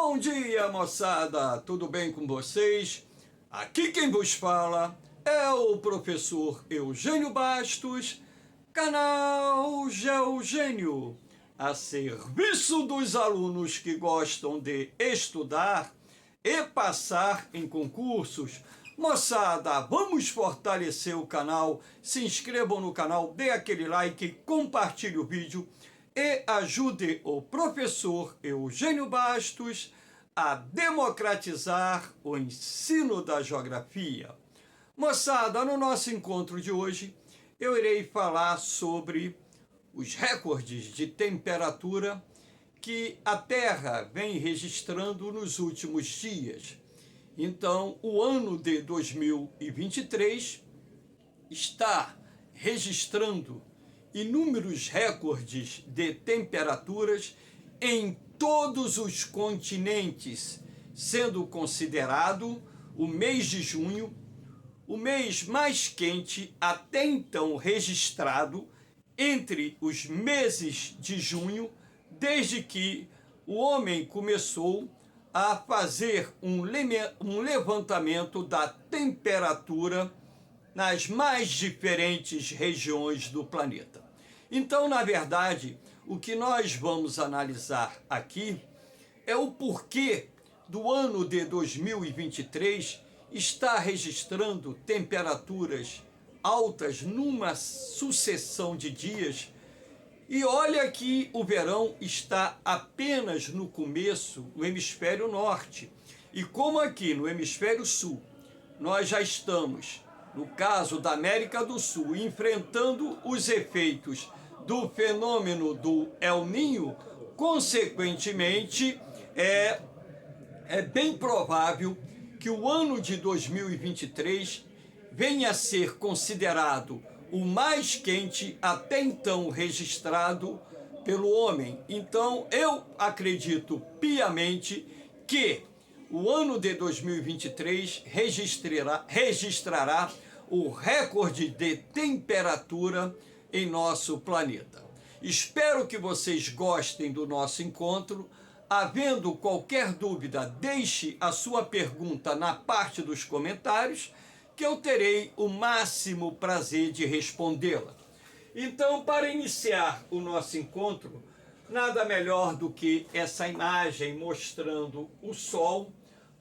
Bom dia, moçada! Tudo bem com vocês? Aqui quem vos fala é o professor Eugênio Bastos, canal Geogênio, a serviço dos alunos que gostam de estudar e passar em concursos. Moçada, vamos fortalecer o canal, se inscrevam no canal, dê aquele like, compartilhe o vídeo e ajude o professor Eugênio Bastos a democratizar o ensino da geografia. Moçada, no nosso encontro de hoje, eu irei falar sobre os recordes de temperatura que a Terra vem registrando nos últimos dias. Então, o ano de 2023 está registrando inúmeros recordes de temperaturas em todos os continentes, sendo considerado o mês de junho o mês mais quente até então registrado entre os meses de junho, desde que o homem começou a fazer um levantamento da temperatura nas mais diferentes regiões do planeta. Então, na verdade, o que nós vamos analisar aqui é o porquê do ano de 2023 está registrando temperaturas altas numa sucessão de dias. E olha que o verão está apenas no começo no hemisfério norte. E como aqui no hemisfério sul nós já estamos, no caso da América do Sul, enfrentando os efeitos do fenômeno do El Niño, consequentemente, é bem provável que o ano de 2023 venha a ser considerado o mais quente até então registrado pelo homem. Então, eu acredito piamente que o ano de 2023 registrará o recorde de temperatura em nosso planeta. Espero que vocês gostem do nosso encontro. Havendo qualquer dúvida, deixe a sua pergunta na parte dos comentários, que eu terei o máximo prazer de respondê-la. Então, para iniciar o nosso encontro, nada melhor do que essa imagem mostrando o Sol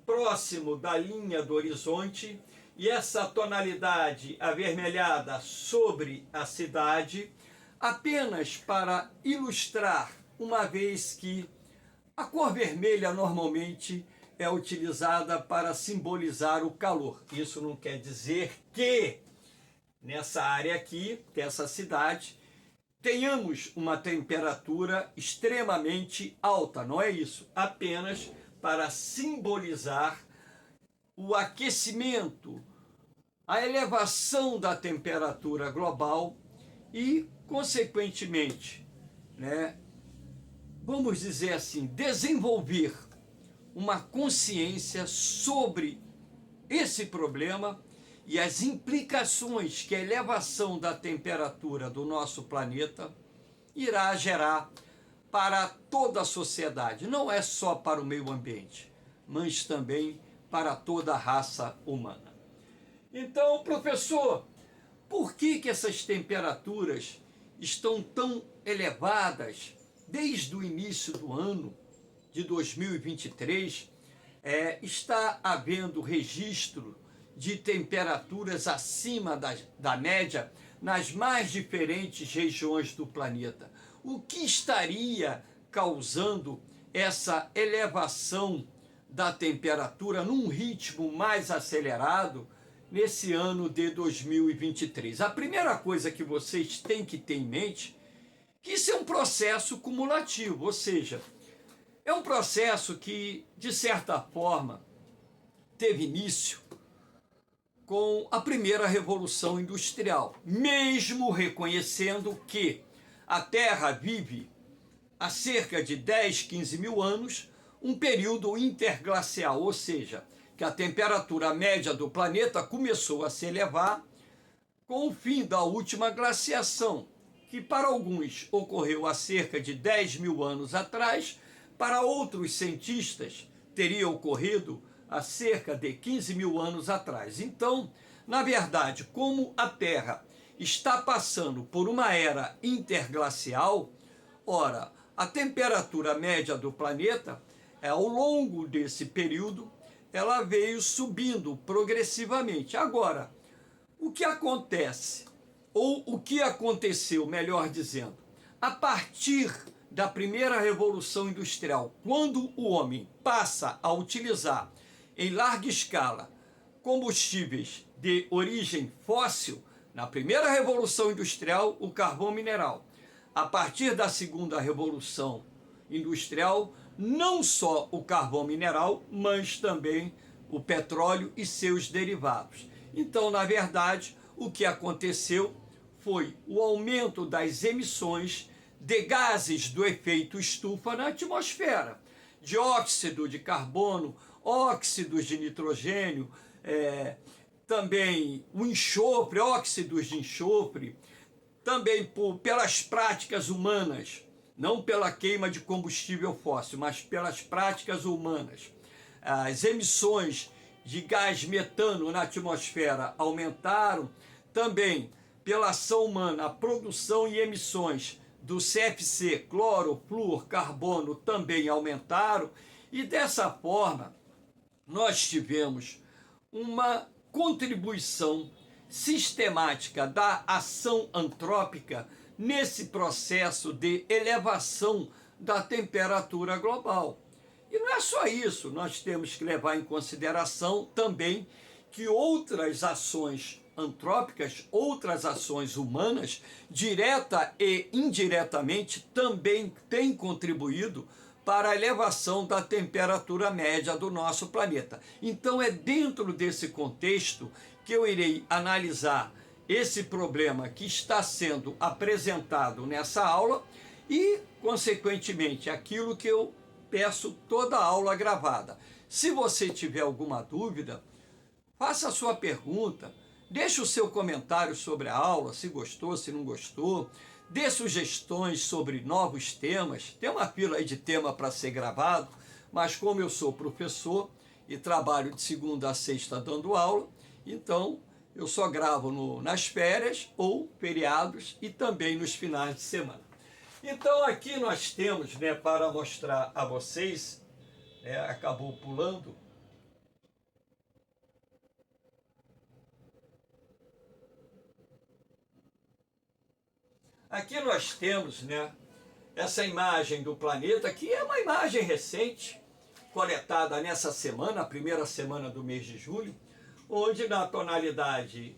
próximo da linha do horizonte e essa tonalidade avermelhada sobre a cidade, apenas para ilustrar, uma vez que a cor vermelha normalmente é utilizada para simbolizar o calor. Isso não quer dizer que nessa área aqui, dessa cidade, tenhamos uma temperatura extremamente alta. Não é isso, apenas para simbolizar o aquecimento, a elevação da temperatura global e, consequentemente, vamos dizer assim, desenvolver uma consciência sobre esse problema e as implicações que a elevação da temperatura do nosso planeta irá gerar para toda a sociedade. Não é só para o meio ambiente, mas também para toda a raça humana. Então, professor, por que essas temperaturas estão tão elevadas desde o início do ano de 2023? Está havendo registro de temperaturas acima da média nas mais diferentes regiões do planeta. O que estaria causando essa elevação da temperatura num ritmo mais acelerado nesse ano de 2023? A primeira coisa que vocês têm que ter em mente é que isso é um processo cumulativo, ou seja, é um processo que, de certa forma, teve início com a primeira Revolução Industrial, mesmo reconhecendo que a Terra vive há cerca de 10, 15 mil anos um período interglacial, ou seja, que a temperatura média do planeta começou a se elevar com o fim da última glaciação, que para alguns ocorreu há cerca de 10 mil anos atrás, para outros cientistas teria ocorrido há cerca de 15 mil anos atrás. Então, na verdade, como a Terra está passando por uma era interglacial, ora, a temperatura média do planeta, ao longo desse período, ela veio subindo progressivamente. Agora, o que acontece, ou o que aconteceu, melhor dizendo, a partir da primeira revolução industrial, quando o homem passa a utilizar em larga escala combustíveis de origem fóssil, na primeira revolução industrial, o carvão mineral. A partir da segunda revolução industrial, não só o carvão mineral, mas também o petróleo e seus derivados. Então, na verdade, o que aconteceu foi o aumento das emissões de gases do efeito estufa na atmosfera, dióxido de carbono, óxidos de nitrogênio, também o enxofre, óxidos de enxofre, também pelas práticas humanas, não pela queima de combustível fóssil, mas pelas práticas humanas. As emissões de gás metano na atmosfera aumentaram, também pela ação humana, a produção e emissões do CFC, cloro, flúor, carbono, também aumentaram, e dessa forma nós tivemos uma contribuição sistemática da ação antrópica nesse processo de elevação da temperatura global. E não é só isso, nós temos que levar em consideração também que outras ações antrópicas, outras ações humanas, direta e indiretamente, também têm contribuído para a elevação da temperatura média do nosso planeta. Então é dentro desse contexto que eu irei analisar esse problema que está sendo apresentado nessa aula e, consequentemente, aquilo que eu peço toda a aula gravada. Se você tiver alguma dúvida, faça a sua pergunta, deixe o seu comentário sobre a aula, se gostou, se não gostou, dê sugestões sobre novos temas, tem uma fila aí de tema para ser gravado, mas como eu sou professor e trabalho de segunda a sexta dando aula, então eu só gravo nas férias ou feriados e também nos finais de semana. Então aqui nós temos, para mostrar a vocês, acabou pulando, aqui nós temos, essa imagem do planeta, que é uma imagem recente, coletada nessa semana, a primeira semana do mês de julho, onde na tonalidade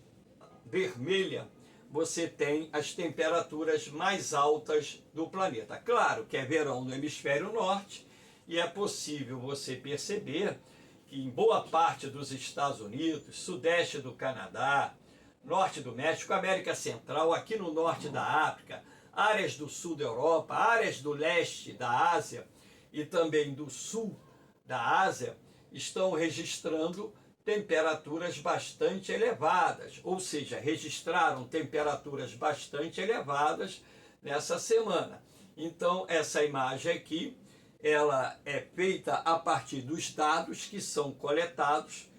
vermelha você tem as temperaturas mais altas do planeta. Claro que é verão no hemisfério norte e é possível você perceber que em boa parte dos Estados Unidos, sudeste do Canadá, norte do México, América Central, aqui no norte da África, áreas do sul da Europa, áreas do leste da Ásia e também do sul da Ásia, estão registrando temperaturas bastante elevadas, ou seja, registraram temperaturas bastante elevadas nessa semana. Então, essa imagem aqui, ela é feita a partir dos dados que são coletados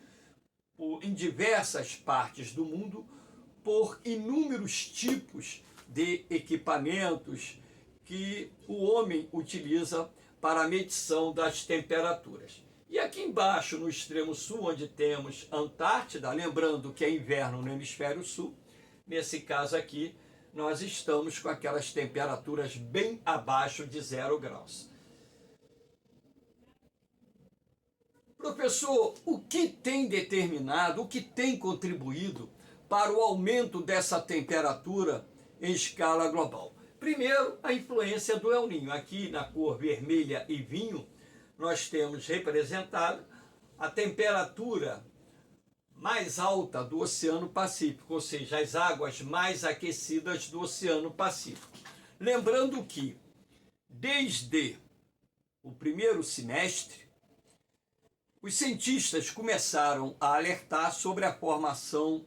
em diversas partes do mundo por inúmeros tipos de equipamentos que o homem utiliza para a medição das temperaturas. E aqui embaixo, no extremo sul, onde temos Antártida, lembrando que é inverno no hemisfério sul, nesse caso aqui, nós estamos com aquelas temperaturas bem abaixo de 0 graus. Professor, o que tem determinado, o que tem contribuído para o aumento dessa temperatura em escala global? Primeiro, a influência do El Niño. Aqui na cor vermelha e vinho, nós temos representado a temperatura mais alta do Oceano Pacífico, ou seja, as águas mais aquecidas do Oceano Pacífico. Lembrando que, desde o primeiro semestre, os cientistas começaram a alertar sobre a formação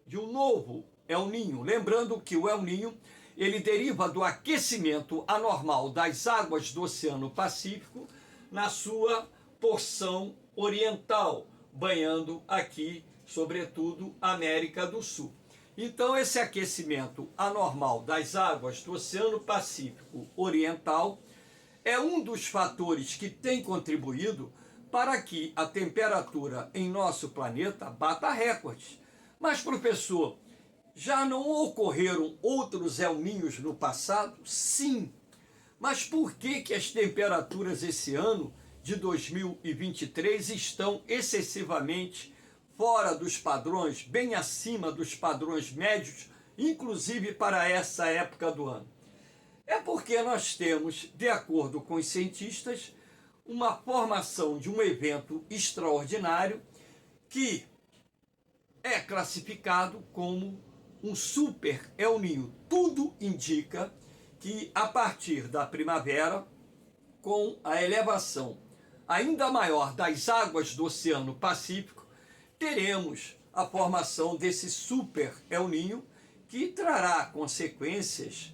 de um novo El Niño. Lembrando que o El Niño, ele deriva do aquecimento anormal das águas do Oceano Pacífico na sua porção oriental, banhando aqui, sobretudo, a América do Sul. Então, esse aquecimento anormal das águas do Oceano Pacífico Oriental é um dos fatores que tem contribuído para que a temperatura em nosso planeta bata recordes. Mas, professor, já não ocorreram outros El Ninhos no passado? Sim. Mas por que as temperaturas esse ano de 2023 estão excessivamente fora dos padrões, bem acima dos padrões médios, inclusive para essa época do ano? É porque nós temos, de acordo com os cientistas, uma formação de um evento extraordinário que é classificado como um super El Ninho. Tudo indica que a partir da primavera, com a elevação ainda maior das águas do Oceano Pacífico, teremos a formação desse super El Ninho, que trará consequências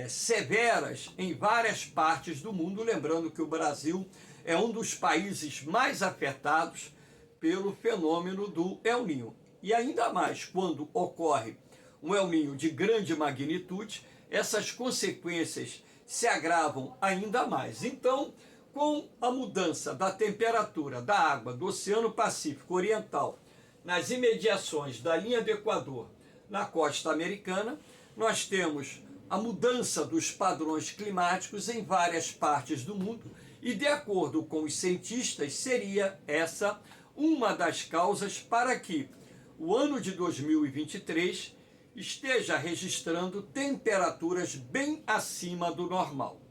severas em várias partes do mundo, lembrando que o Brasil é um dos países mais afetados pelo fenômeno do El Ninho. E ainda mais quando ocorre um El Ninho de grande magnitude, essas consequências se agravam ainda mais. Então, com a mudança da temperatura da água do Oceano Pacífico Oriental nas imediações da linha do Equador, na costa americana, nós temos a mudança dos padrões climáticos em várias partes do mundo e, de acordo com os cientistas, seria essa uma das causas para que o ano de 2023 esteja registrando temperaturas bem acima do normal.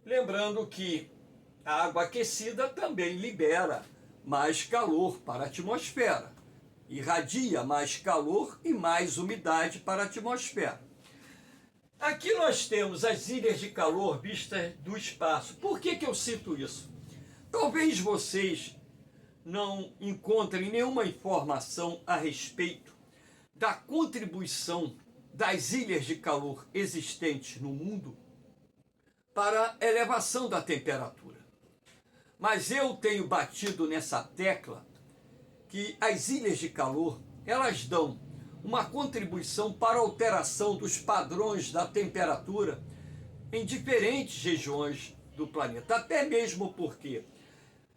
Lembrando que a água aquecida também libera mais calor para a atmosfera, irradia mais calor e mais umidade para a atmosfera. Aqui nós temos as ilhas de calor vistas do espaço. Por que eu cito isso? Talvez vocês não encontrem nenhuma informação a respeito da contribuição das ilhas de calor existentes no mundo para a elevação da temperatura. Mas eu tenho batido nessa tecla que as ilhas de calor, elas dão uma contribuição para a alteração dos padrões da temperatura em diferentes regiões do planeta, até mesmo porque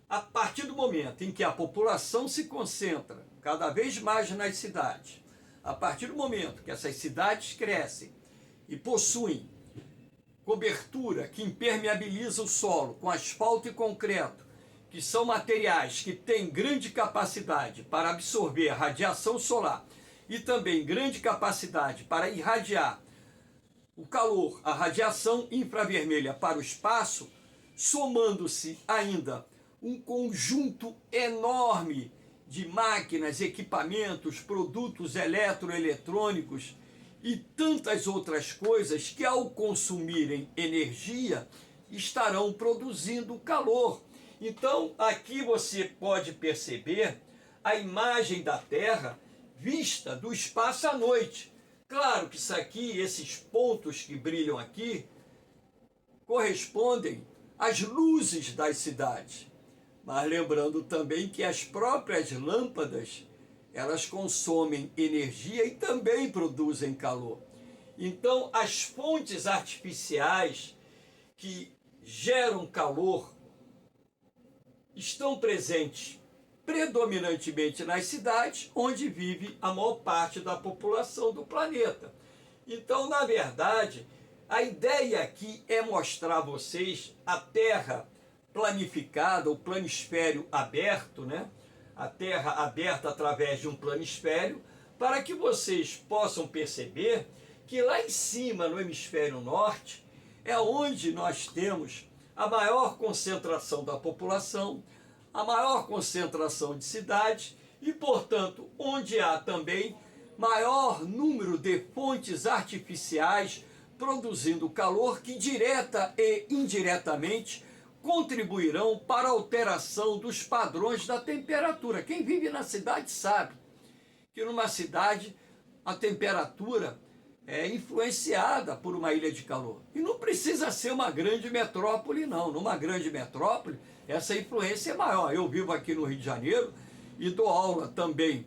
a partir do momento em que a população se concentra cada vez mais nas cidades, a partir do momento que essas cidades crescem e possuem cobertura que impermeabiliza o solo com asfalto e concreto, que são materiais que têm grande capacidade para absorver a radiação solar e também grande capacidade para irradiar o calor, a radiação infravermelha para o espaço, somando-se ainda um conjunto enorme de máquinas, equipamentos, produtos eletroeletrônicos e tantas outras coisas que, ao consumirem energia, estarão produzindo calor. Então, aqui você pode perceber a imagem da Terra vista do espaço à noite. Claro que isso aqui, esses pontos que brilham aqui, correspondem às luzes das cidades. Mas lembrando também que as próprias lâmpadas, elas consomem energia e também produzem calor. Então, as fontes artificiais que geram calor estão presentes predominantemente nas cidades, onde vive a maior parte da população do planeta. Então, na verdade, a ideia aqui é mostrar a vocês a Terra planificada, o planisfério aberto, né? A Terra aberta através de um planisfério, para que vocês possam perceber que lá em cima, no hemisfério norte, é onde nós temos a maior concentração da população, a maior concentração de cidades e, portanto, onde há também maior número de fontes artificiais produzindo calor que direta e indiretamente contribuirão para a alteração dos padrões da temperatura. Quem vive na cidade sabe que numa cidade a temperatura influenciada por uma ilha de calor. E não precisa ser uma grande metrópole, não. Numa grande metrópole, essa influência é maior. Eu vivo aqui no Rio de Janeiro e dou aula também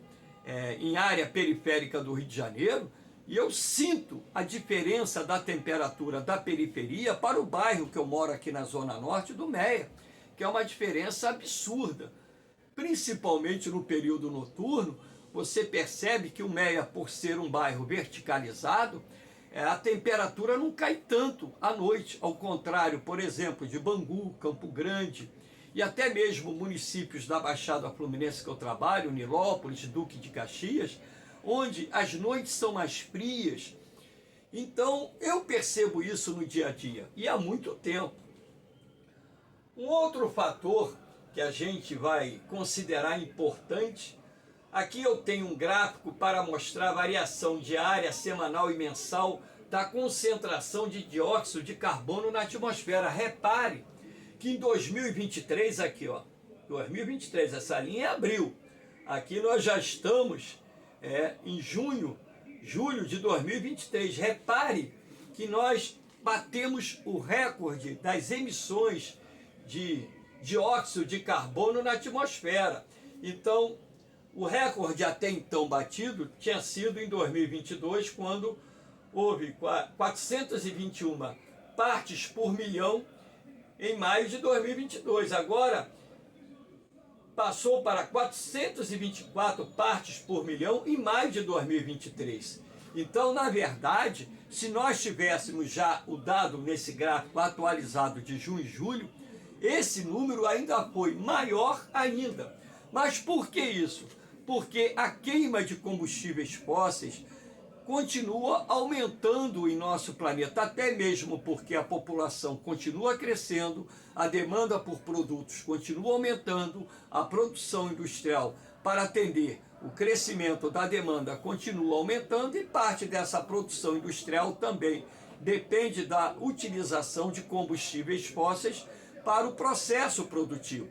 em área periférica do Rio de Janeiro, e eu sinto a diferença da temperatura da periferia para o bairro que eu moro aqui na Zona Norte do Meia, que é uma diferença absurda. Principalmente no período noturno, você percebe que o Meia, por ser um bairro verticalizado, a temperatura não cai tanto à noite, ao contrário, por exemplo, de Bangu, Campo Grande, e até mesmo municípios da Baixada Fluminense que eu trabalho, Nilópolis, Duque de Caxias, onde as noites são mais frias. Então, eu percebo isso no dia a dia, e há muito tempo. Um outro fator que a gente vai considerar importante, aqui eu tenho um gráfico para mostrar a variação diária, semanal e mensal da concentração de dióxido de carbono na atmosfera. Repare que em 2023, aqui ó, 2023, essa linha é abril, aqui nós já estamos em julho de 2023. Repare que nós batemos o recorde das emissões de dióxido de carbono na atmosfera. Então, o recorde até então batido tinha sido em 2022, quando houve 421 partes por milhão em maio de 2022. Agora, passou para 424 partes por milhão em maio de 2023. Então, na verdade, se nós tivéssemos já o dado nesse gráfico atualizado de junho e julho, esse número ainda foi maior ainda. Mas por que isso? Porque a queima de combustíveis fósseis continua aumentando em nosso planeta, até mesmo porque a população continua crescendo, a demanda por produtos continua aumentando, a produção industrial para atender o crescimento da demanda continua aumentando, e parte dessa produção industrial também depende da utilização de combustíveis fósseis para o processo produtivo,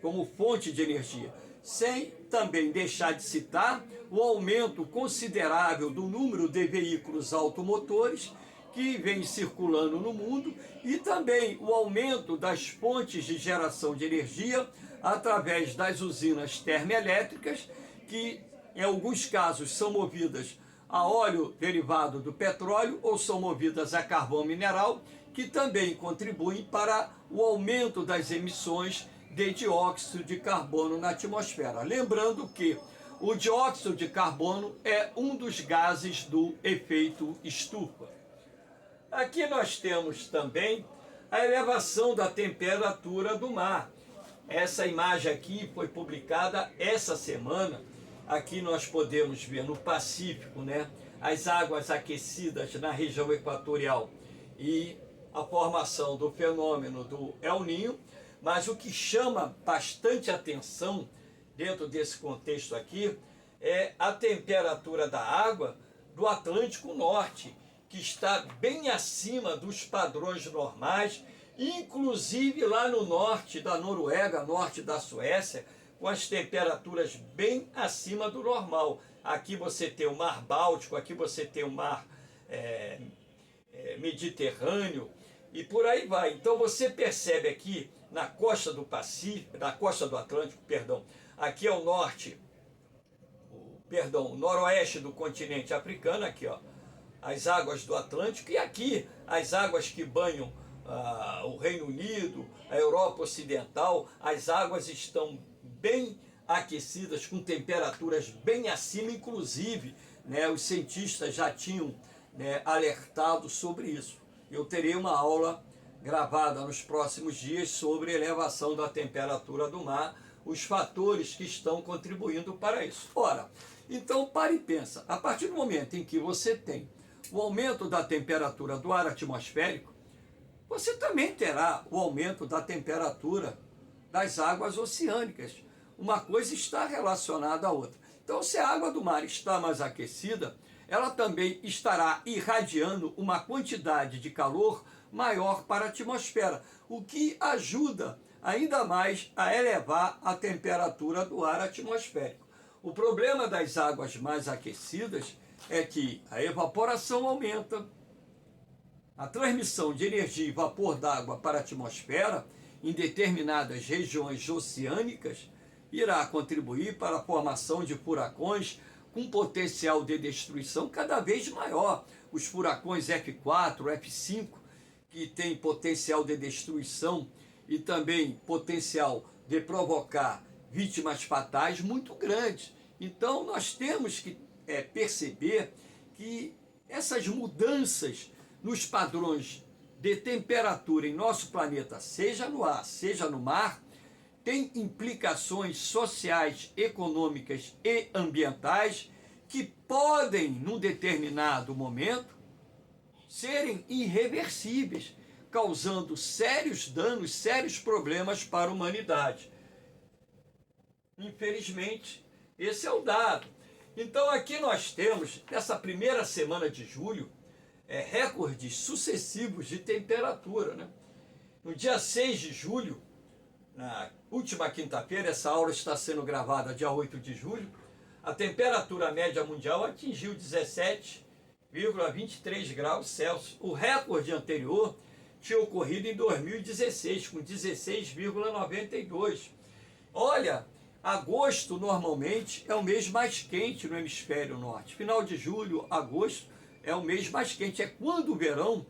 como fonte de energia. Sem também deixar de citar o aumento considerável do número de veículos automotores que vem circulando no mundo, e também o aumento das fontes de geração de energia através das usinas termoelétricas, que em alguns casos são movidas a óleo derivado do petróleo ou são movidas a carvão mineral, que também contribuem para o aumento das emissões de dióxido de carbono na atmosfera. Lembrando que o dióxido de carbono é um dos gases do efeito estufa. Aqui nós temos também a elevação da temperatura do mar. Essa imagem aqui foi publicada essa semana. Aqui nós podemos ver no Pacífico, né, as águas aquecidas na região equatorial e a formação do fenômeno do El Niño. Mas o que chama bastante atenção dentro desse contexto aqui é a temperatura da água do Atlântico Norte, que está bem acima dos padrões normais, inclusive lá no norte da Noruega, norte da Suécia, com as temperaturas bem acima do normal. Aqui você tem o Mar Báltico, aqui você tem o Mar Mediterrâneo, e por aí vai. Então você percebe aqui na costa do Pacífico, na costa do Atlântico, perdão, aqui é o norte, o noroeste do continente africano, aqui ó, as águas do Atlântico, e aqui as águas que banham o Reino Unido, a Europa Ocidental. As águas estão bem aquecidas, com temperaturas bem acima, inclusive, né, os cientistas já tinham, né, alertado sobre isso. Eu terei uma aula gravada nos próximos dias sobre elevação da temperatura do mar, os fatores que estão contribuindo para isso. Ora, então pare e pensa, a partir do momento em que você tem o aumento da temperatura do ar atmosférico, você também terá o aumento da temperatura das águas oceânicas. Uma coisa está relacionada à outra. Então, se a água do mar está mais aquecida, ela também estará irradiando uma quantidade de calor maior para a atmosfera, o que ajuda ainda mais a elevar a temperatura do ar atmosférico. O problema das águas mais aquecidas é que a evaporação aumenta, a transmissão de energia e vapor d'água para a atmosfera em determinadas regiões oceânicas irá contribuir para a formação de furacões com potencial de destruição cada vez maior. Os furacões F4, F5, que têm potencial de destruição e também potencial de provocar vítimas fatais muito grandes. Então nós temos que perceber que essas mudanças nos padrões de temperatura em nosso planeta, seja no ar, seja no mar, tem implicações sociais, econômicas e ambientais que podem, num determinado momento, serem irreversíveis, causando sérios danos, sérios problemas para a humanidade. Infelizmente, esse é o dado. Então aqui nós temos, nessa primeira semana de julho, recordes sucessivos de temperatura, né? No dia 6 de julho, na última quinta-feira, essa aula está sendo gravada dia 8 de julho, a temperatura média mundial atingiu 17,23 graus Celsius. O recorde anterior tinha ocorrido em 2016, com 16,92. Olha, agosto normalmente é o mês mais quente no hemisfério norte. Final de julho, agosto é o mês mais quente. É quando o verão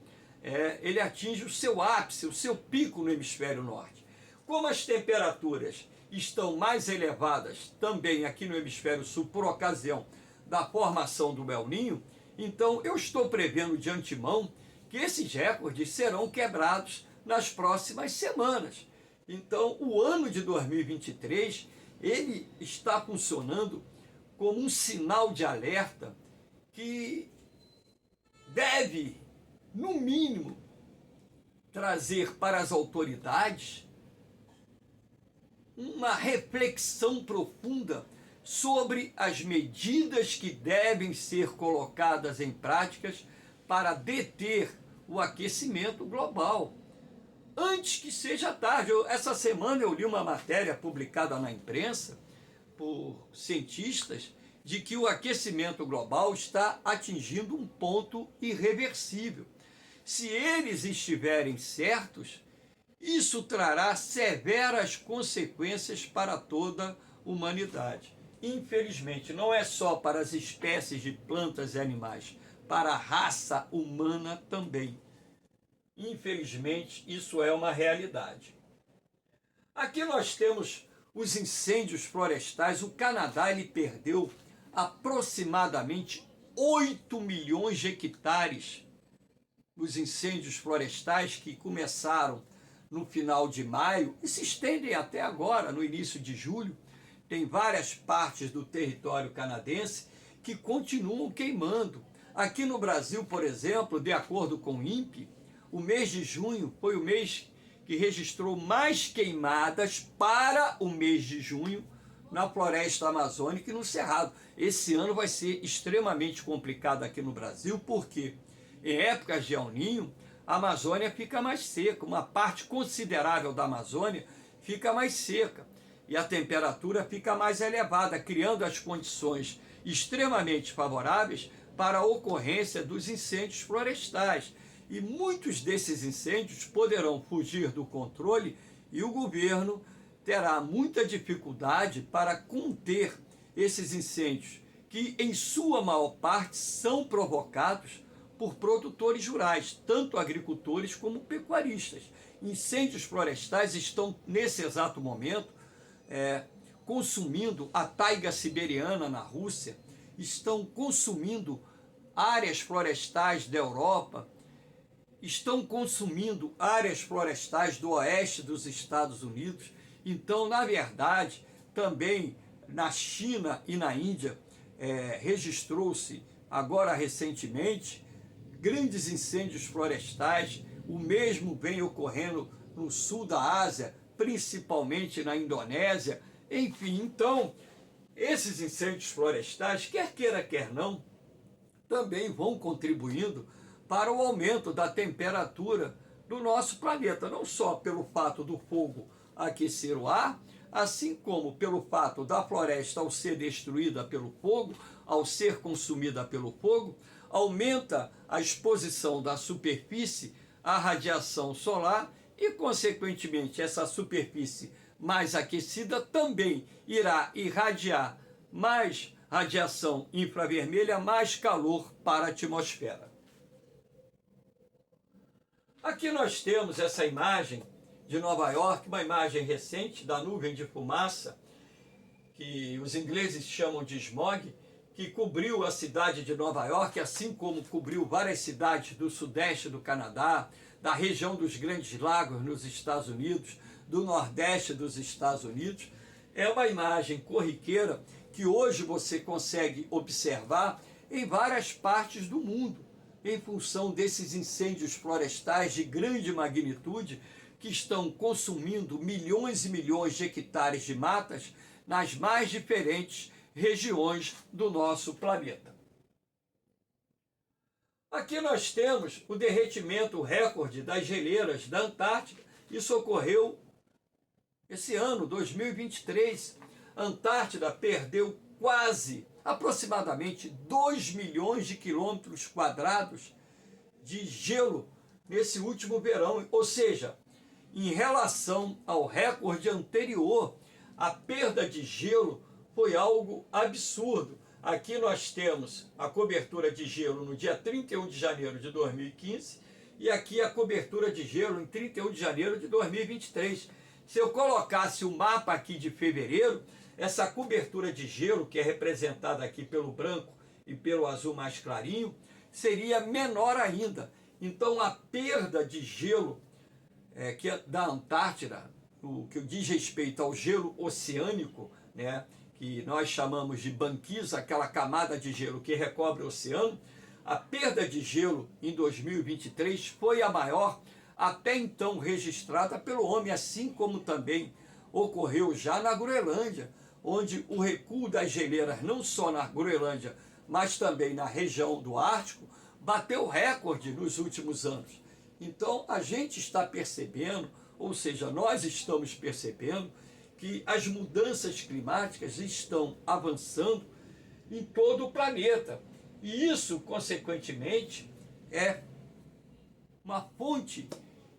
ele atinge o seu ápice, o seu pico no hemisfério norte. Como as temperaturas estão mais elevadas também aqui no hemisfério sul por ocasião da formação do El Niño, então eu estou prevendo de antemão que esses recordes serão quebrados nas próximas semanas. Então o ano de 2023 ele está funcionando como um sinal de alerta que deve, no mínimo, trazer para as autoridades uma reflexão profunda sobre as medidas que devem ser colocadas em práticas para deter o aquecimento global. Antes que seja tarde. Essa semana eu li uma matéria publicada na imprensa por cientistas de que o aquecimento global está atingindo um ponto irreversível. Se eles estiverem certos, isso trará severas consequências para toda a humanidade. Infelizmente, não é só para as espécies de plantas e animais, para a raça humana também. Infelizmente, isso é uma realidade. Aqui nós temos os incêndios florestais. O Canadá ele perdeu aproximadamente 8 milhões de hectares dos incêndios florestais que começaram no final de maio e se estendem até agora, no início de julho. Tem várias partes do território canadense que continuam queimando. Aqui no Brasil, por exemplo, de acordo com o INPE, o mês de junho foi o mês que registrou mais queimadas para o mês de junho na floresta amazônica e no Cerrado. Esse ano vai ser extremamente complicado aqui no Brasil, porque em épocas de El Niño, a Amazônia fica mais seca, uma parte considerável da Amazônia fica mais seca e a temperatura fica mais elevada, criando as condições extremamente favoráveis para a ocorrência dos incêndios florestais. E muitos desses incêndios poderão fugir do controle e o governo terá muita dificuldade para conter esses incêndios, que em sua maior parte são provocados por produtores rurais, tanto agricultores como pecuaristas. Incêndios florestais estão, nesse exato momento, consumindo a taiga siberiana na Rússia, estão consumindo áreas florestais da Europa, estão consumindo áreas florestais do oeste dos Estados Unidos. Então, na verdade, também na China e na Índia, registrou-se agora recentemente grandes incêndios florestais. O mesmo vem ocorrendo no sul da Ásia, principalmente na Indonésia. Enfim, então, esses incêndios florestais, quer queira, quer não, também vão contribuindo para o aumento da temperatura do nosso planeta, não só pelo fato do fogo aquecer o ar, assim como pelo fato da floresta, ao ser destruída pelo fogo, ao ser consumida pelo fogo, aumenta a exposição da superfície à radiação solar e, consequentemente, essa superfície mais aquecida também irá irradiar mais radiação infravermelha, mais calor para a atmosfera. Aqui nós temos essa imagem de Nova York, uma imagem recente da nuvem de fumaça, que os ingleses chamam de smog, que cobriu a cidade de Nova York, assim como cobriu várias cidades do sudeste do Canadá, da região dos Grandes Lagos nos Estados Unidos, do nordeste dos Estados Unidos. É uma imagem corriqueira que hoje você consegue observar em várias partes do mundo, em função desses incêndios florestais de grande magnitude que estão consumindo milhões e milhões de hectares de matas nas mais diferentes regiões do nosso planeta. Aqui nós temos o derretimento recorde das geleiras da Antártida. Isso ocorreu esse ano, 2023. A Antártida perdeu aproximadamente 2 milhões de quilômetros quadrados de gelo nesse último verão. Ou seja, em relação ao recorde anterior, a perda de gelo foi algo absurdo. Aqui nós temos a cobertura de gelo no dia 31 de janeiro de 2015 e aqui a cobertura de gelo em 31 de janeiro de 2023. Se eu colocasse o mapa aqui de fevereiro, essa cobertura de gelo, que é representada aqui pelo branco e pelo azul mais clarinho, seria menor ainda. Então a perda de gelo que é da Antártida, o que diz respeito ao gelo oceânico, né, que nós chamamos de banquisa, aquela camada de gelo que recobre o oceano, a perda de gelo em 2023 foi a maior até então registrada pelo homem, assim como também ocorreu já na Groenlândia, onde o recuo das geleiras, não só na Groenlândia, mas também na região do Ártico, bateu recorde nos últimos anos. Então a gente está percebendo, ou seja, nós estamos percebendo que as mudanças climáticas estão avançando em todo o planeta. E isso, consequentemente, é uma fonte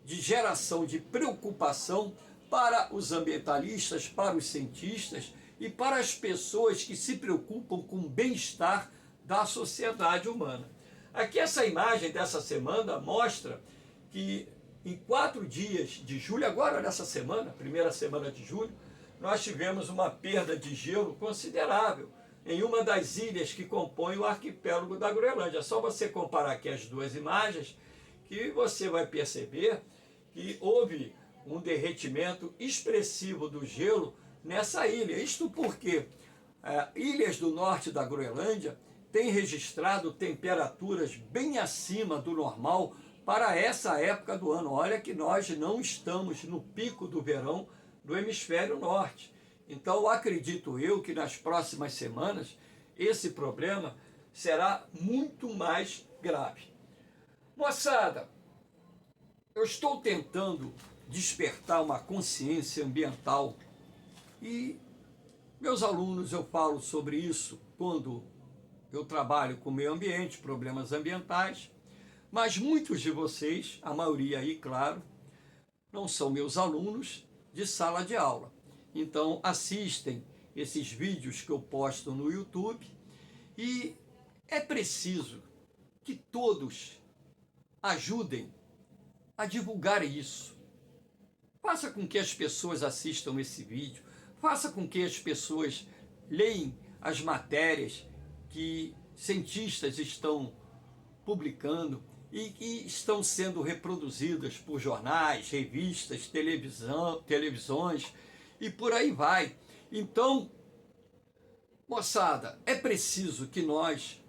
de geração de preocupação para os ambientalistas, para os cientistas e para as pessoas que se preocupam com o bem-estar da sociedade humana. Aqui essa imagem dessa semana mostra que em 4 dias de julho, agora nessa semana, primeira semana de julho, nós tivemos uma perda de gelo considerável em uma das ilhas que compõem o arquipélago da Groenlândia. É só você comparar aqui as duas imagens que você vai perceber que houve um derretimento expressivo do gelo nessa ilha. Isto porque ilhas do norte da Groenlândia têm registrado temperaturas bem acima do normal para essa época do ano. Olha que nós não estamos no pico do verão do hemisfério norte. Então, acredito eu que nas próximas semanas esse problema será muito mais grave. Moçada, eu estou tentando despertar uma consciência ambiental e meus alunos, eu falo sobre isso quando eu trabalho com meio ambiente, problemas ambientais, mas muitos de vocês, a maioria aí, claro, não são meus alunos de sala de aula. Então assistem esses vídeos que eu posto no YouTube e é preciso que todos ajudem a divulgar isso. Faça com que as pessoas assistam esse vídeo, faça com que as pessoas leiam as matérias que cientistas estão publicando e que estão sendo reproduzidas por jornais, revistas, televisões e por aí vai. Então, moçada, é preciso que nós,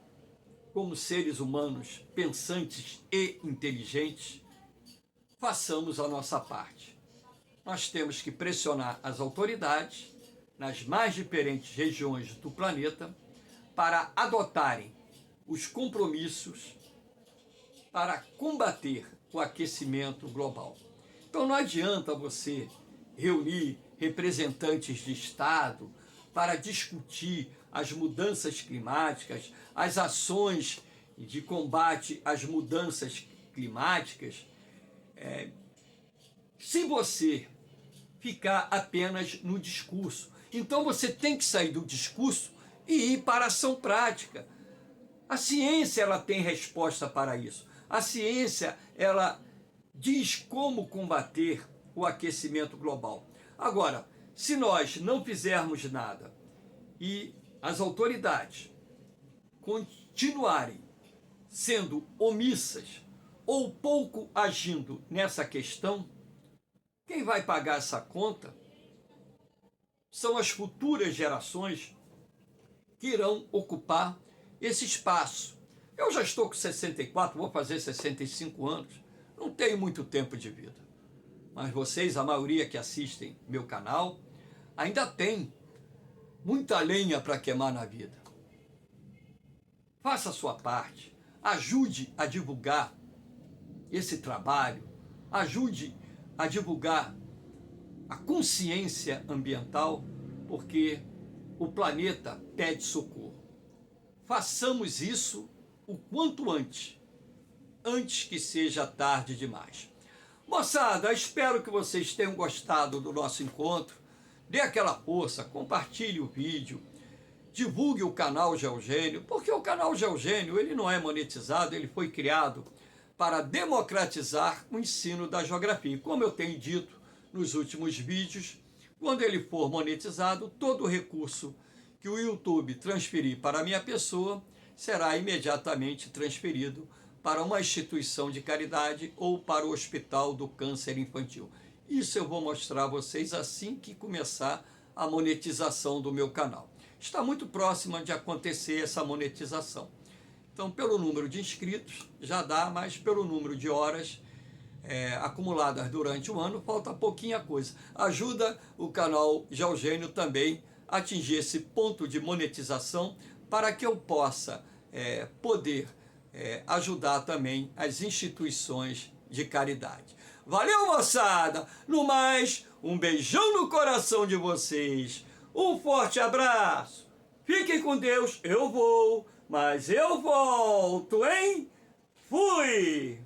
como seres humanos pensantes e inteligentes, façamos a nossa parte. Nós temos que pressionar as autoridades nas mais diferentes regiões do planeta para adotarem os compromissos para combater o aquecimento global. Então não adianta você reunir representantes de Estado para discutir às mudanças climáticas, às ações de combate às mudanças climáticas, se você ficar apenas no discurso. Então você tem que sair do discurso e ir para a ação prática. A ciência, ela tem resposta para isso. A ciência, ela diz como combater o aquecimento global. Agora, se nós não fizermos nada e as autoridades continuarem sendo omissas ou pouco agindo nessa questão, quem vai pagar essa conta são as futuras gerações que irão ocupar esse espaço. Eu já estou com 64, vou fazer 65 anos, não tenho muito tempo de vida. Mas vocês, a maioria que assistem meu canal, ainda tem muita lenha para queimar na vida. Faça a sua parte, ajude a divulgar esse trabalho, ajude a divulgar a consciência ambiental, porque o planeta pede socorro. Façamos isso o quanto antes que seja tarde demais. Moçada, espero que vocês tenham gostado do nosso encontro. Dê aquela força, compartilhe o vídeo, divulgue o canal Geogênio, porque o canal Geogênio, ele não é monetizado, ele foi criado para democratizar o ensino da geografia. Como eu tenho dito nos últimos vídeos, quando ele for monetizado, todo o recurso que o YouTube transferir para a minha pessoa será imediatamente transferido para uma instituição de caridade ou para o Hospital do Câncer Infantil. Isso eu vou mostrar a vocês assim que começar a monetização do meu canal. Está muito próxima de acontecer essa monetização. Então, pelo número de inscritos, já dá, mas pelo número de horas acumuladas durante o ano, falta pouquinha coisa. Ajuda o canal Geogênio também a atingir esse ponto de monetização para que eu possa poder ajudar também as instituições de caridade. Valeu, moçada! No mais, um beijão no coração de vocês. Um forte abraço. Fiquem com Deus. Eu vou, mas eu volto, hein? Fui!